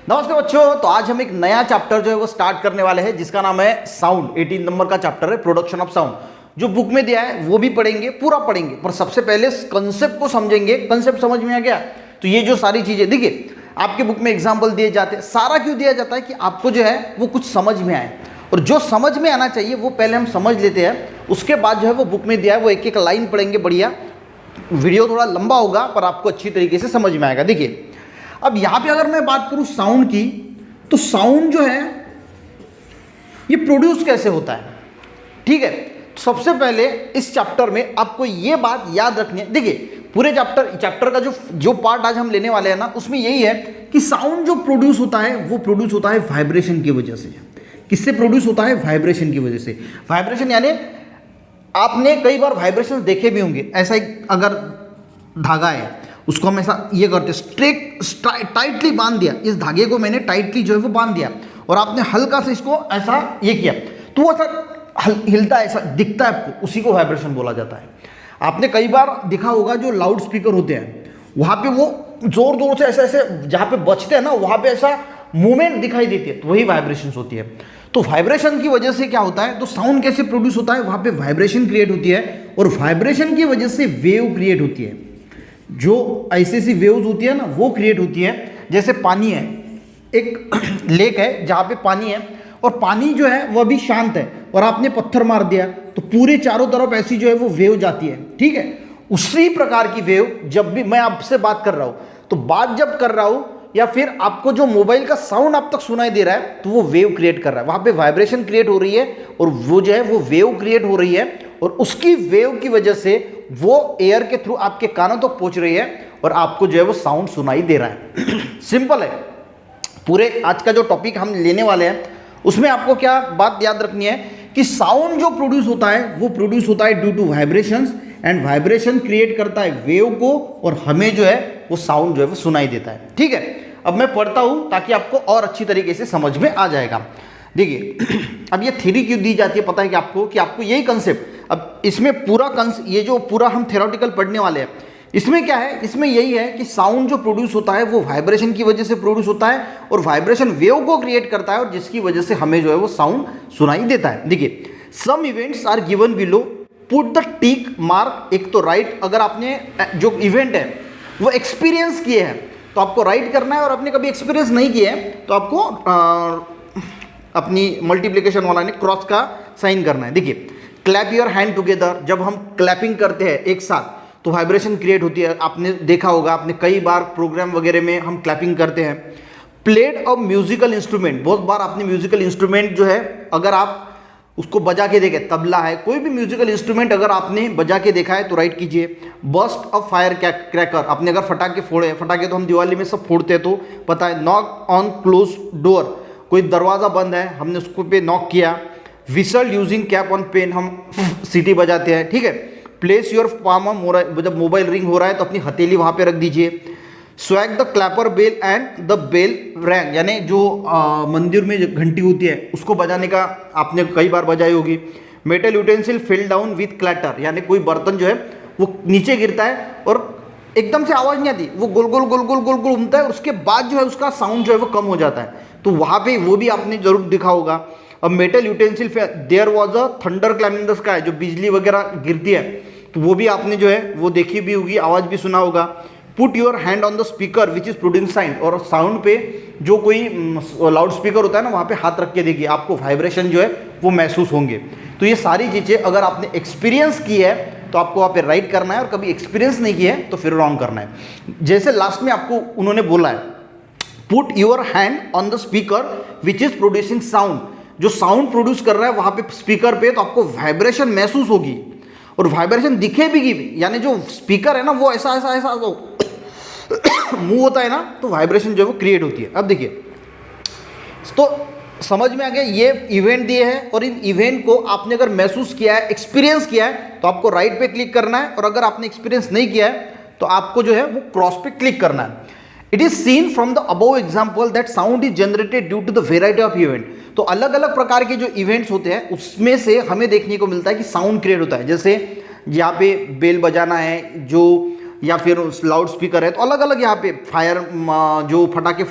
नमस्ते बच्चों, तो आज हम एक नया चैप्टर जो है वो स्टार्ट करने वाले हैं जिसका नाम है साउंड। 18 नंबर का चैप्टर है प्रोडक्शन ऑफ साउंड। जो बुक में दिया है वो भी पढ़ेंगे, पूरा पढ़ेंगे, पर सबसे पहले कंसेप्ट को समझेंगे। कंसेप्ट समझ में आ गया तो ये जो सारी चीजें देखिए आपके बुक में एग्जाम्पल दिए जाते हैं, सारा क्यों दिया जाता है कि आपको जो है वो कुछ समझ में आए, और जो समझ में आना चाहिए वो पहले हम समझ लेते हैं, उसके बाद जो है वो बुक में दिया है वो एक एक लाइन पढ़ेंगे। बढ़िया वीडियो थोड़ा लंबा होगा पर आपको अच्छी तरीके से समझ में आएगा। देखिए अब यहाँ पे अगर मैं बात करूँ साउंड की, तो साउंड जो है ये प्रोड्यूस कैसे होता है, ठीक है। सबसे पहले इस चैप्टर में आपको ये बात याद रखनी है। देखिए पूरे चैप्टर का जो पार्ट आज हम लेने वाले हैं ना, उसमें यही है कि साउंड जो प्रोड्यूस होता है वो प्रोड्यूस होता है वाइब्रेशन की वजह से। किससे प्रोड्यूस होता है? वाइब्रेशन की वजह से। वाइब्रेशन यानी आपने कई बार वाइब्रेशन देखे भी होंगे। ऐसा एक अगर धागा है उसको हम ऐसा ये करते टाइटली बांध दिया, इस धागे को मैंने टाइटली जो है वो बांध दिया और आपने हल्का से इसको ऐसा ये किया तो वो ऐसा हिलता है, ऐसा दिखता है आपको, उसी को वाइब्रेशन बोला जाता है। आपने कई बार देखा होगा जो लाउड स्पीकर होते हैं वहां पे वो जोर जोर से ऐसे ऐसे जहां पे बजते हैं ना वहां पे ऐसा मूवमेंट दिखाई देती है, तो वही वाइब्रेशन होती है। तो वाइब्रेशन की वजह से क्या होता है, तो साउंड कैसे प्रोड्यूस होता है, वहां पे वाइब्रेशन क्रिएट होती है और वाइब्रेशन की वजह से वेव क्रिएट होती है। जो ऐसी ऐसी वेव्स होती है ना वो क्रिएट होती है। जैसे पानी है, एक लेक है जहाँ पे पानी है और पानी जो है वह भी शांत है और आपने पत्थर मार दिया तो पूरे चारों तरफ ऐसी जो है वो वेव जाती है, ठीक है। उसी प्रकार की वेव जब भी मैं आपसे बात कर रहा हूँ, तो बात जब कर रहा हूँ या फिर आपको जो मोबाइल का साउंड आप तक सुनाई दे रहा है तो वो वेव क्रिएट कर रहा है, वहाँ पे वाइब्रेशन क्रिएट हो रही है और वो जो है वो वेव क्रिएट हो रही है और उसकी वेव की वजह से वो एयर के थ्रू आपके कानों तक पहुंच रही है और आपको जो है वो साउंड सुनाई दे रहा है। सिंपल है। पूरे आज का जो टॉपिक हम लेने वाले हैं उसमें आपको क्या बात याद रखनी है कि साउंड जो प्रोड्यूस होता है वो प्रोड्यूस होता है due to vibrations, and vibration create करता है वेव को और हमें जो है वो साउंड जो है वो सुनाई देता है, ठीक है। अब मैं पढ़ता हूं ताकि आपको और अच्छी तरीके से समझ में आ जाएगा। देखिए अब ये थ्योरी क्यों दी जाती है पता है कि आपको यही कंसेप्ट, अब इसमें ये जो पूरा हम थ्योरेटिकल पढ़ने वाले हैं इसमें क्या है, इसमें यही है कि साउंड जो प्रोड्यूस होता है वो वाइब्रेशन की वजह से प्रोड्यूस होता है और वाइब्रेशन वेव को क्रिएट करता है और जिसकी वजह से हमें जो है वो साउंड सुनाई देता है। देखिए some events are given below, put the tick mark. एक तो राइट, अगर आपने जो इवेंट है वो एक्सपीरियंस किए हैं तो आपको राइट करना है, और आपने कभी एक्सपीरियंस नहीं किए हैं तो आपको अपनी मल्टीप्लिकेशन वाला ने क्रॉस का साइन करना है। देखिए क्लैप योर हैंड टुगेदर, जब हम क्लैपिंग करते हैं एक साथ तो वाइब्रेशन क्रिएट होती है। आपने देखा होगा, आपने कई बार प्रोग्राम वगैरह में हम क्लैपिंग करते हैं। प्लेड अ म्यूजिकल इंस्ट्रूमेंट, बहुत बार आपने म्यूजिकल इंस्ट्रूमेंट जो है अगर आप उसको बजा के देखे, तबला है, कोई भी म्यूजिकल इंस्ट्रूमेंट अगर आपने बजा के देखा है तो राइट कीजिए। बस्ट अ फायर क्रैकर, आपने अगर फटाके फोड़े, फटाके तो हम दिवाली में सब फोड़ते हैं तो पता है। नॉक ऑन क्लोज डोर, कोई दरवाज़ा बंद है हमने उसको पे नॉक किया। Whistle using cap on pen, हम सीटी बजाते हैं, ठीक है। प्लेस योर पाम, जब मोबाइल रिंग हो रहा है तो अपनी हथेली वहाँ पे रख दीजिए। Swing the clapper bell and the bell rang, यानी जो मंदिर में जो घंटी होती है उसको बजाने का आपने कई बार बजाई होगी। Metal utensil fell down with clatter, यानी कोई बर्तन जो है वो नीचे गिरता है और एकदम से आवाज़ नहीं आती, वो गोल गोल गोल गोल गोल गोल घूमता है और उसके बाद जो है उसका साउंड जो है वो कम हो जाता है, तो वहाँ पे वो भी आपने जरूर देखा होगा। अब metal utensil there was a thunder climbing the sky, जो बिजली वगैरह गिरती है तो वो भी आपने जो है वो देखी भी होगी, आवाज़ भी सुना होगा। Put your hand on the speaker which is producing sound, और साउंड पे जो कोई लाउड स्पीकर होता है ना वहाँ पे हाथ रख के देखिए, आपको वाइब्रेशन जो है वो महसूस होंगे। तो ये सारी चीज़ें अगर आपने एक्सपीरियंस की है तो आपको वहाँ पे राइट करना है, और कभी एक्सपीरियंस नहीं किया है तो फिर रॉन्ग करना है। जैसे लास्ट में आपको उन्होंने बोला है put your hand on the speaker which is producing sound, जो साउंड प्रोड्यूस कर रहा है वहाँ पे स्पीकर पे, तो आपको वाइब्रेशन महसूस होगी और वाइब्रेशन दिखेगी भी, यानी जो स्पीकर है ना वो ऐसा ऐसा ऐसा मूव होता है ना तो वाइब्रेशन जो है वो क्रिएट होती है। अब देखिए तो समझ में आ गया, ये इवेंट दिए हैं और इन इवेंट को आपने अगर महसूस किया है, एक्सपीरियंस किया है तो आपको राइट पे क्लिक करना है, और अगर आपने एक्सपीरियंस नहीं किया है तो आपको जो है वो क्रॉस पे क्लिक करना है। It is seen from the above example that sound is generated due to the variety of event, तो अलग अलग प्रकार के जो इवेंट्स होते हैं उसमें से हमें देखने को मिलता है कि साउंड क्रिएट होता है। जैसे यहाँ पे बेल बजाना है जो, या फिर लाउड स्पीकर है, तो अलग अलग यहाँ पे फायर जो फटाके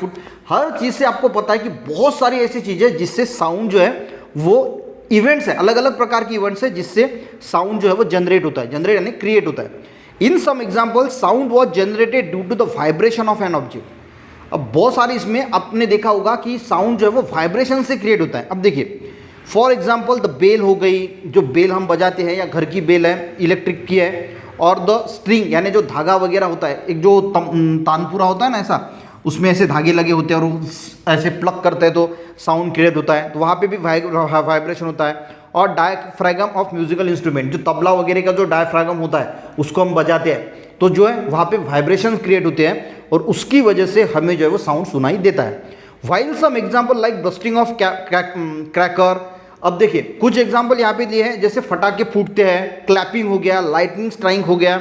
हर चीज़ से आपको पता है कि बहुत सारी ऐसी चीज़ें जिससे साउंड जो है वो इवेंट्स है, अलग अलग प्रकार की इवेंट्स है जिससे साउंड जो है वो जनरेट होता है, जनरेट यानी क्रिएट होता है। In some example sound was generated due to the vibration of an object. अब बहुत सारी इसमें आपने देखा होगा कि साउंड जो है वो वाइब्रेशन से क्रिएट होता है। अब देखिए फॉर एग्जाम्पल द बेल हो गई, जो बेल हम बजाते हैं या घर की बेल है, इलेक्ट्रिक की है, और द स्ट्रिंग यानी जो धागा वगैरह होता है, एक जो तानपुरा होता है ना ऐसा, उसमें ऐसे धागे लगे होते हैं और ऐसे प्लग करते हैं तो साउंड क्रिएट होता है, तो वहाँ पे भी वाइब्रेशन होता है। और डायफ्रैगम ऑफ म्यूजिकल इंस्ट्रूमेंट, जो तबला वगैरह का जो डायफ्रैगम होता है उसको हम बजाते हैं तो जो है वहाँ पे वाइब्रेशन क्रिएट होते हैं और उसकी वजह से हमें जो है वो साउंड सुनाई देता है। While some example like bursting of cracker. अब देखिए कुछ एग्जाम्पल यहाँ पे दिए हैं, जैसे फटाके फूटते हैं, क्लैपिंग हो गया, लाइटनिंग स्ट्राइक हो गया।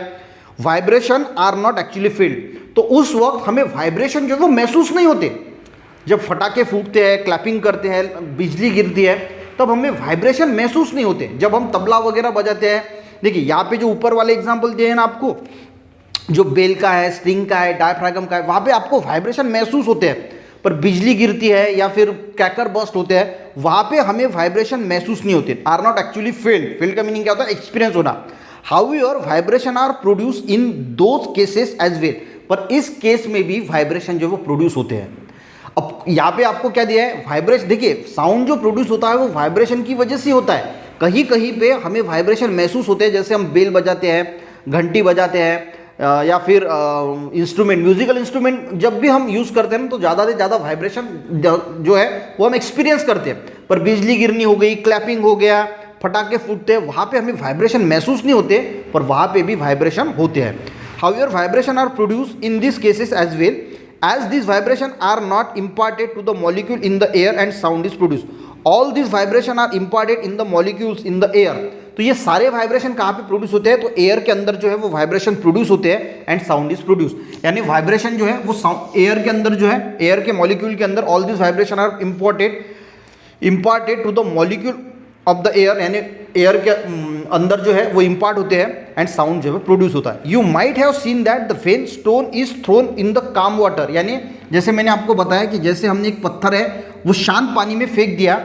Vibration are not actually felt, तो उस वक्त हमें वाइब्रेशन जो है वो महसूस नहीं होते। जब फटाके फूटते हैं, क्लैपिंग करते हैं, बिजली गिरती है, तब हमें वाइब्रेशन महसूस नहीं होते। जब हम तबला वगैरह बजाते हैं, देखिए यहाँ पे जो ऊपर वाले एग्जाम्पल दिए हैं ना आपको, जो बेल का है, स्ट्रिंग का है, डायफ्रैगम का है, वहाँ पे आपको वाइब्रेशन महसूस होते हैं। पर बिजली गिरती है या फिर क्रैकर बर्स्ट होते हैं, वहाँ पे हमें वाइब्रेशन महसूस नहीं होते। Are not actually felt, felt का मीनिंग क्या होता है? एक्सपीरियंस होना। However vibration are produce in those cases as well, पर इस केस में भी वाइब्रेशन जो वो प्रोड्यूस होते हैं। अब यहाँ पे आपको क्या दिया है? वाइब्रेशन। देखिए साउंड जो प्रोड्यूस होता है वो वाइब्रेशन की वजह से होता है। कहीं कहीं पे हमें वाइब्रेशन महसूस होते हैं, जैसे हम बेल बजाते हैं, घंटी बजाते हैं, या फिर इंस्ट्रूमेंट, म्यूजिकल इंस्ट्रूमेंट जब भी हम यूज़ करते हैं ना, तो ज़्यादा से ज़्यादा वाइब्रेशन जो है वो हम एक्सपीरियंस करते हैं। पर बिजली गिरनी हो गई, क्लैपिंग हो गया, फटाके फूटते हैं, वहाँ पे हमें वाइब्रेशन महसूस नहीं होते, पर वहाँ पे भी वाइब्रेशन होते हैं। However vibration are produce in this cases as well as these vibration are not imparted to the molecule in the air and sound is produced. All these vibration are imparted in the molecules in the air. तो ये सारे vibration कहाँ पे produce होते हैं? तो air के अंदर जो है वो वाइब्रेशन प्रोड्यूस होते हैं एंड साउंड इज प्रोड्यूस। यानी वाइब्रेशन जो है वो एयर के अंदर जो है, एयर के मॉलिक्यूल के अंदर all this vibration are imparted to the molecule of the air, यानी एयर के अंदर जो है वो इम्पार्ट होते हैं एंड साउंड जो है प्रोड्यूस होता है। You might have seen that the when stone is thrown in the काम वाटर, यानी जैसे मैंने आपको बताया कि जैसे हमने एक पत्थर है वो शांत पानी में फेंक दिया,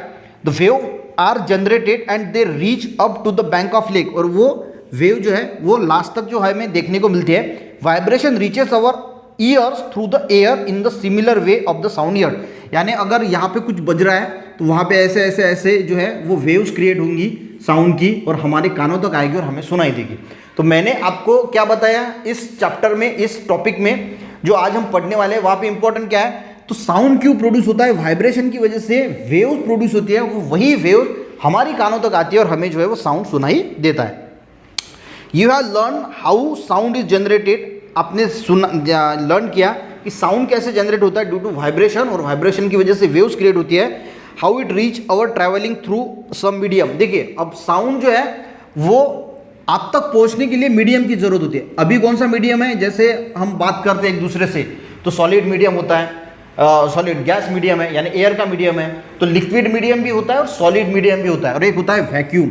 the wave are generated and they reach up to the bank of lake, और वो वेव जो है वो लास्ट तक जो है हमें देखने को मिलती है। Vibration reaches our years through the air in the similar way of the sound year, यानी अगर यहाँ पे कुछ बज रहा है तो वहाँ पे ऐसे ऐसे ऐसे जो है वो वेव्स क्रिएट होंगी साउंड की और हमारे कानों तक आएगी और हमें सुनाई देगी। तो मैंने आपको क्या बताया इस चैप्टर में, इस टॉपिक में जो आज हम पढ़ने वाले हैं, वहाँ पे इंपॉर्टेंट क्या है? तो साउंड क्यों प्रोड्यूस होता है? वाइब्रेशन की वजह से वेव्स प्रोड्यूस होती है, वो वही वेव हमारी कानों तक आती है और हमें जो है वो साउंड सुनाई देता है। You have learn how sound is generated, आपने लर्न किया कि साउंड कैसे जनरेट होता है ड्यू टू वाइब्रेशन, और वाइब्रेशन की वजह से वेव्स क्रिएट होती है। How it reach our travelling through some medium. देखिए अब साउंड जो है वो आप तक पहुंचने के लिए मीडियम की जरूरत होती है। अभी कौन सा मीडियम है? जैसे हम बात करते हैं एक दूसरे से तो सॉलिड मीडियम होता है, सॉलिड गैस मीडियम है यानी एयर का मीडियम है, तो लिक्विड मीडियम भी होता है और सॉलिड मीडियम भी होता है, और एक होता है वैक्यूम,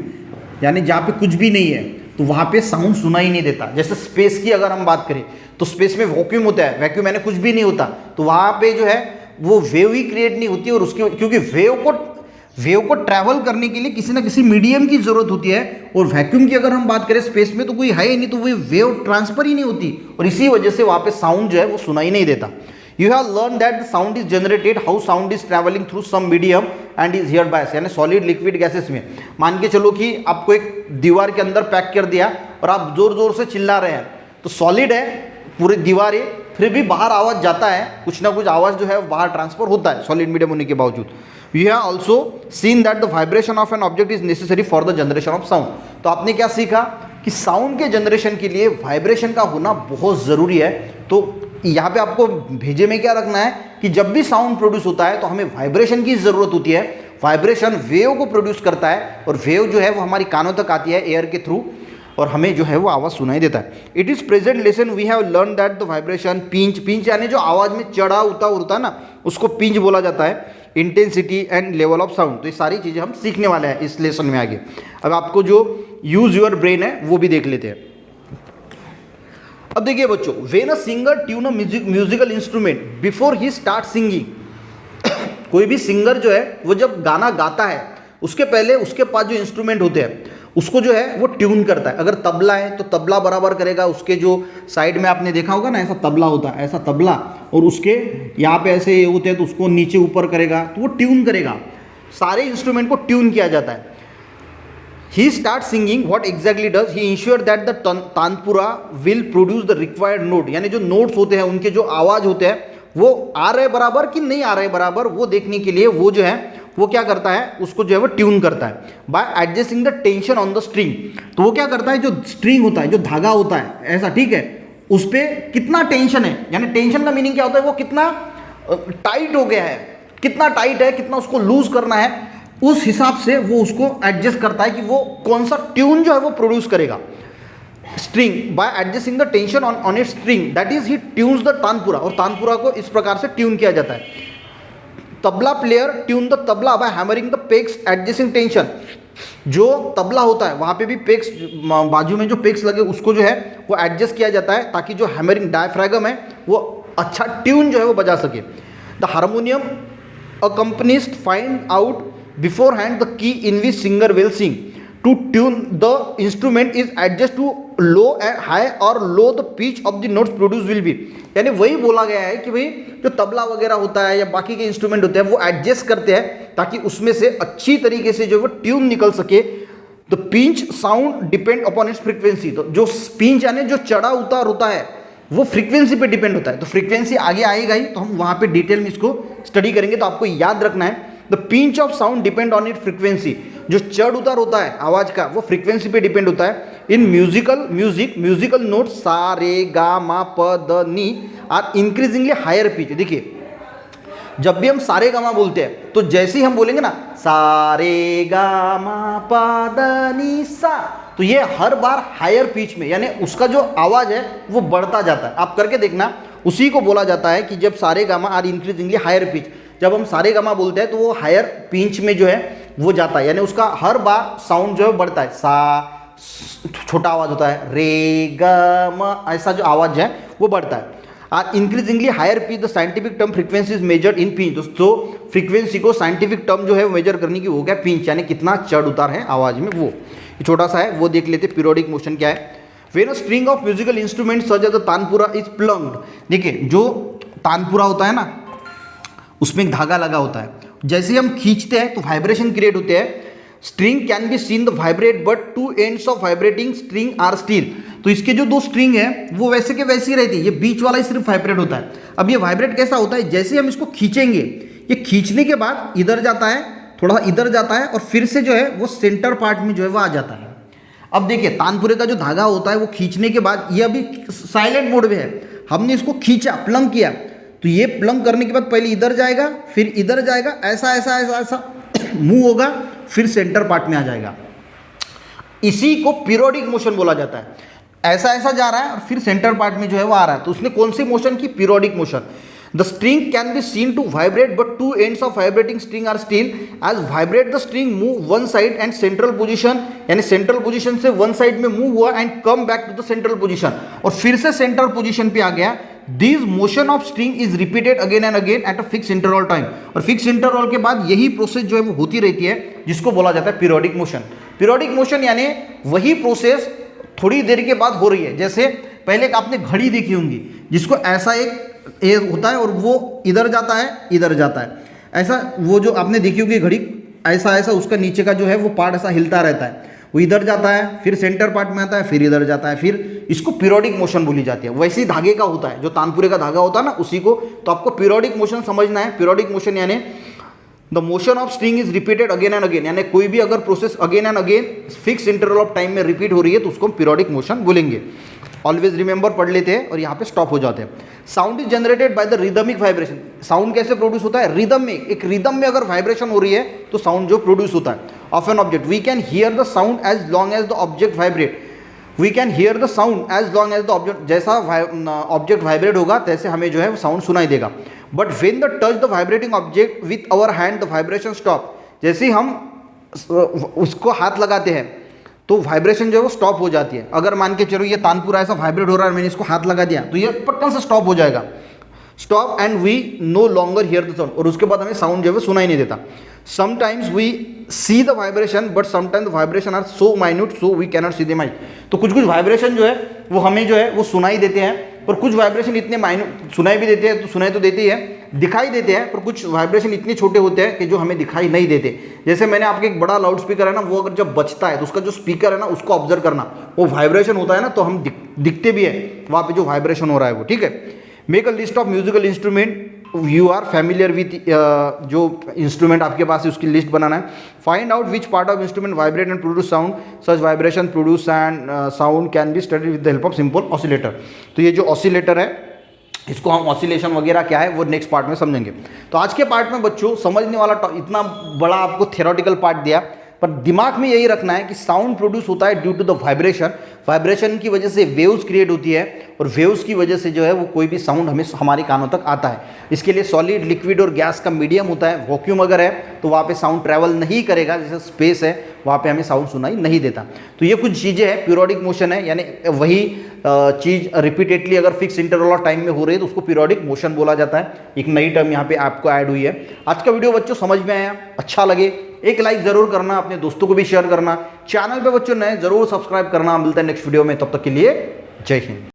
यानी जहाँ पे कुछ भी नहीं है तो वहाँ पे साउंड सुना ही नहीं देता। जैसे स्पेस की अगर हम बात करें तो स्पेस में वैक्यूम होता है, वैक्यूम यानी कुछ भी नहीं होता, तो वहाँ पे जो है वो वेव ही क्रिएट नहीं होती, और उसकी क्योंकि वेव को ट्रैवल करने के लिए किसी ना किसी मीडियम की जरूरत होती है, और वैक्यूम की अगर हम बात करें स्पेस में तो कोई है ही नहीं, तो वो वेव ट्रांसफर ही नहीं होती, और इसी वजह से वहाँ पे साउंड जो है वो सुनाई नहीं देता। You have learn that the sound is generated how sound is travelling through some medium and is heard by, यानी सॉलिड लिक्विड गैसेस में। मान के चलो कि आपको एक दीवार के अंदर पैक कर दिया और आप जोर जोर से चिल्ला रहे हैं, तो सॉलिड है पूरी दीवार है, फिर भी बाहर आवाज़ जाता है, कुछ ना कुछ आवाज़ जो है बाहर ट्रांसफर होता है सॉलिड मीडियम होने के बावजूद। You have also seen that the vibration of an object is necessary for the generation of sound. तो आपने क्या सीखा कि साउंड के जनरेशन के लिए वाइब्रेशन का होना बहुत ज़रूरी है। तो यहाँ पे आपको भेजे में क्या रखना है कि जब भी साउंड प्रोड्यूस होता है तो हमें वाइब्रेशन की ज़रूरत होती है। वाइब्रेशन वेव को प्रोड्यूस करता है और वेव जो है वो हमारी कानों तक आती है एयर के थ्रू, और हमें जो है वो आवाज़ सुनाई देता है। It is present lesson we have learn that the vibration pitch यानी जो आवाज़ में चढ़ा उतार होता है ना, उसको पिंच बोला जाता है। Intensity and level of sound, तो ये सारी चीज़ें हम सीखने वाले हैं इस लेसन में आगे। अब आपको जो यूज योर ब्रेन है वो भी देख लेते हैं। अब देखिए बच्चों, when a singer tune a musical instrument before he start singing, कोई भी सिंगर जो है वो जब गाना गाता है उसके पहले उसके पास जो इंस्ट्रूमेंट होते हैं उसको जो है वो ट्यून करता है। अगर तबला है तो तबला बराबर करेगा, उसके जो साइड में आपने देखा होगा ना ऐसा तबला होता है, ऐसा तबला, और उसके यहाँ पे ऐसे होते हैं तो उसको नीचे ऊपर करेगा, तो वो ट्यून करेगा। सारे इंस्ट्रूमेंट को ट्यून किया जाता है। He start singing, what exactly does he ensure that the tanpura will produce the required note, यानी जो नोट्स होते हैं उनके जो आवाज होते हैं वो आ रहे बराबर कि नहीं आ रहे बराबर, वो देखने के लिए वो जो है वो क्या करता है, उसको जो है वो ट्यून करता है bye adjusting the tension on the string. तो वो क्या करता है, जो स्ट्रिंग होता है, जो धागा होता है ऐसा, ठीक है, उस पर कितना टेंशन है, यानी टेंशन का मीनिंग क्या होता है, वो कितना टाइट हो गया है, कितना टाइट है, कितना उसको लूज करना है, उस हिसाब से वो उसको एडजस्ट करता है कि वो कौन सा ट्यून जो है वो प्रोड्यूस करेगा। String bye adjusting the tension on it string, that is he tunes the tanpura, और तानपुरा को इस प्रकार से ट्यून किया जाता है। Tabla player tune the tabla by hammering the pegs adjusting tension, जो तबला होता है वहाँ पे भी पेक्स, बाजू में जो पेक्स लगे उसको जो है वो एडजस्ट किया जाता है ताकि जो हैमरिंग डायफ्रैगम है वो अच्छा ट्यून जो है वो बजा सके। The harmonium accompanist find out beforehand the key in which singer will sing to tune the instrument is adjust to low and high और low the pitch of the notes produce will be, यानी वही बोला गया है कि भाई जो तबला वगैरह होता है या बाकी के इंस्ट्रूमेंट होते हैं वो एडजस्ट करते हैं ताकि उसमें से अच्छी तरीके से जो वो ट्यून निकल सके। The pinch sound depend upon its frequency, तो जो पिंच यानी जो चढ़ा उतार होता है वो फ्रीक्वेंसी पे डिपेंड होता है। तो फ्रीक्वेंसी आगे आएगा ही, तो हम वहाँ पे डिटेल में इसको स्टडी करेंगे, तो आपको याद रखना है the pinch of sound depend on it frequency, जो चढ़ उतार होता है आवाज का वो फ्रीक्वेंसी पे डिपेंड होता है। इन म्यूजिकल नोट सा रे गा मा प द नी आर इंक्रीजिंगली हायर पिच। देखिए जब भी हम सारे गामा बोलते हैं तो जैसे ही हम बोलेंगे ना सारे गा मा प द नी सा, तो ये हर बार हायर पिच में, यानी उसका जो आवाज है वो बढ़ता जाता है। आप करके देखना, उसी को बोला जाता है कि जब सारे गामा आर इंक्रीजिंगली हायर पिच, जब हम सारे गामा बोलते हैं तो वो हायर पिच में जो है वो जाता है, यानी उसका हर बार साउंड जो है बढ़ता है। सा छोटा आवाज होता है, रे ग म ऐसा जो आवाज है वो बढ़ता है। Are increasingly higher pitch the scientific term frequency is measured in pitch, दोस्तों फ्रीक्वेंसी को साइंटिफिक टर्म जो है वो मेजर करने की वो क्या पिंच, यानी कितना चढ़ उतार है आवाज में, वो छोटा सा है वो देख लेते। पीरियोडिक मोशन क्या है, when a string of musical instrument such as the tanpura is plucked, देखिए जो तानपुरा होता है ना उसमें एक धागा लगा होता है, जैसे ही हम खींचते हैं तो वाइब्रेशन क्रिएट होते हैं। String can be seen the vibrate but two ends of vibrating string are still, तो इसके जो दो स्ट्रिंग है वो वैसे के वैसे ही रहती है, ये बीच वाला ही सिर्फ वाइब्रेट होता है। अब ये वाइब्रेट कैसा होता है, जैसे ही हम इसको खींचेंगे, ये खींचने के बाद इधर जाता है, थोड़ा सा इधर जाता है और फिर से जो है वो सेंटर पार्ट में जो है वो आ जाता है। अब देखिए तानपुरे का जो धागा होता है वो खींचने के बाद ये अभी साइलेंट मोड में है, हमने इसको खींचा, प्लंग किया, तो ये प्लंग करने के बाद पहले इधर जाएगा फिर इधर जाएगा, ऐसा ऐसा ऐसा ऐसा मूव होगा, फिर सेंटर पार्ट में आ जाएगा। इसी को पीरियोडिक मोशन बोला जाता है। ऐसा ऐसा जा रहा है और फिर सेंटर पार्ट में जो है वो आ रहा है, तो उसने कौन सी मोशन की, periodic motion. The string can be seen to vibrate but two ends of vibrating string are still as vibrate the string move one side and central position, यानी सेंट्रल पोजीशन से वन साइड में move हुआ and come back to the central position, और फिर से central position पे आ गया। This motion of string is repeated again and again at a fix interval time, और फिक्स इंटरवल के बाद यही प्रोसेस जो है वो होती रहती है, जिसको बोला जाता है पीरियोडिक मोशन। पीरियोडिक मोशन यानी वही प्रोसेस थोड़ी देर के बाद हो रही है। जैसे पहले एक आपने घड़ी देखी होंगी जिसको ऐसा एक होता है और वो इधर जाता है इधर जाता है, ऐसा वो जो आपने देखी होगी घड़ी ऐसा ऐसा, उसका नीचे का जो है वो पार्ट ऐसा हिलता रहता है, वो इधर जाता है फिर सेंटर पार्ट में आता है फिर इधर जाता है, फिर इसको पीरियोडिक मोशन बोली जाती है। वैसे ही धागे का होता है, जो तानपुरे का धागा होता है ना उसी को, तो आपको पीरियोडिक मोशन समझना है। पीरियोडिक मोशन यानी the motion of string is repeated again and again, यानी कोई भी अगर process again and again fix interval of time में रिपीट हो रही है तो उसको हम पीरियोडिक मोशन बोलेंगे। ऑलवेज रिमेंबर पढ़ लेते हैं और यहाँ पे स्टॉप हो जाते हैं। Sound is generated by the rhythmic vibration, sound कैसे प्रोड्यूस होता है, रिदम में, एक रिदम में अगर वाइब्रेशन हो रही है तो साउंड जो प्रोड्यूस होता है। Of an object we can hear the sound as long as the object vibrate, we can hear the sound as long as the object, जैसा ऑब्जेक्ट वाइब्रेट होगा तैसे हमें जो है साउंड सुनाई देगा। But when the touch the vibrating object with our hand the vibration stop, जैसे ही हम उसको हाथ लगाते हैं तो वाइब्रेशन जो है वो स्टॉप हो जाती है। अगर मान के चलो ये तानपुरा ऐसा वाइब्रेट हो रहा है, मैंने इसको हाथ लगा दिया तो ये पटकन से स्टॉप हो जाएगा। Stop and we no longer hear the sound, और उसके बाद हमें साउंड जो है सुनाई नहीं देता। Sometimes we see the vibration but sometimes the vibration are so minute so we cannot see them. तो कुछ कुछ वाइब्रेशन जो है वो हमें जो है वो सुनाई देते हैं, और कुछ वाइब्रेशन इतने माइन्यूट, सुनाई भी देते हैं तो सुनाई तो देते ही है, दिखाई देते हैं, पर कुछ वाइब्रेशन इतने छोटे होते हैं कि जो हमें दिखाई नहीं देते। जैसे मैंने आपके एक बड़ा लाउड स्पीकर है ना, वो अगर जब बजता है तो उसका जो स्पीकर है ना उसको ऑब्जर्व करना, वो वाइब्रेशन होता है ना तो हम दिखते भी है वहाँ पे जो वाइब्रेशन हो रहा है वो, ठीक है। Make a list of musical instrument you are familiar with, जो इंस्ट्रूमेंट आपके पास है उसकी लिस्ट बनाना है। Find out which part of instrument vibrate and produce sound, such vibration produce and sound can be studied with the help of simple oscillator. तो ये जो ऑसिलेटर है इसको हम ऑसिलेशन वगैरह क्या है वो नेक्स्ट पार्ट में समझेंगे। तो आज के पार्ट में बच्चों समझने वाला इतना बड़ा आपको थ्योरेटिकल पार्ट दिया, पर दिमाग में यही रखना है कि साउंड प्रोड्यूस होता है due to the vibration, vibration की वजह से वेव्स क्रिएट होती है, और वेव्स की वजह से जो है वो कोई भी साउंड हमें हमारे कानों तक आता है। इसके लिए सॉलिड, लिक्विड और गैस का मीडियम होता है। वैक्यूम अगर है तो वहाँ पे साउंड ट्रैवल नहीं करेगा, जैसे स्पेस है वहाँ पे हमें साउंड सुनाई नहीं देता। तो ये कुछ चीज़ें हैं, पीरियोडिक मोशन है, यानी वही चीज़ रिपीटेडली अगर फिक्स इंटरवल ऑफ टाइम में हो रही है तो उसको पीरियोडिक मोशन बोला जाता है। एक नई टर्म यहाँ पे आपको ऐड हुई है। आज का वीडियो बच्चों समझ में आया, अच्छा लगे एक लाइक जरूर करना, अपने दोस्तों को भी शेयर करना, चैनल पे बच्चों नए जरूर सब्सक्राइब करना। मिलता है नेक्स्ट वीडियो में, तब तक के लिए जय हिंद।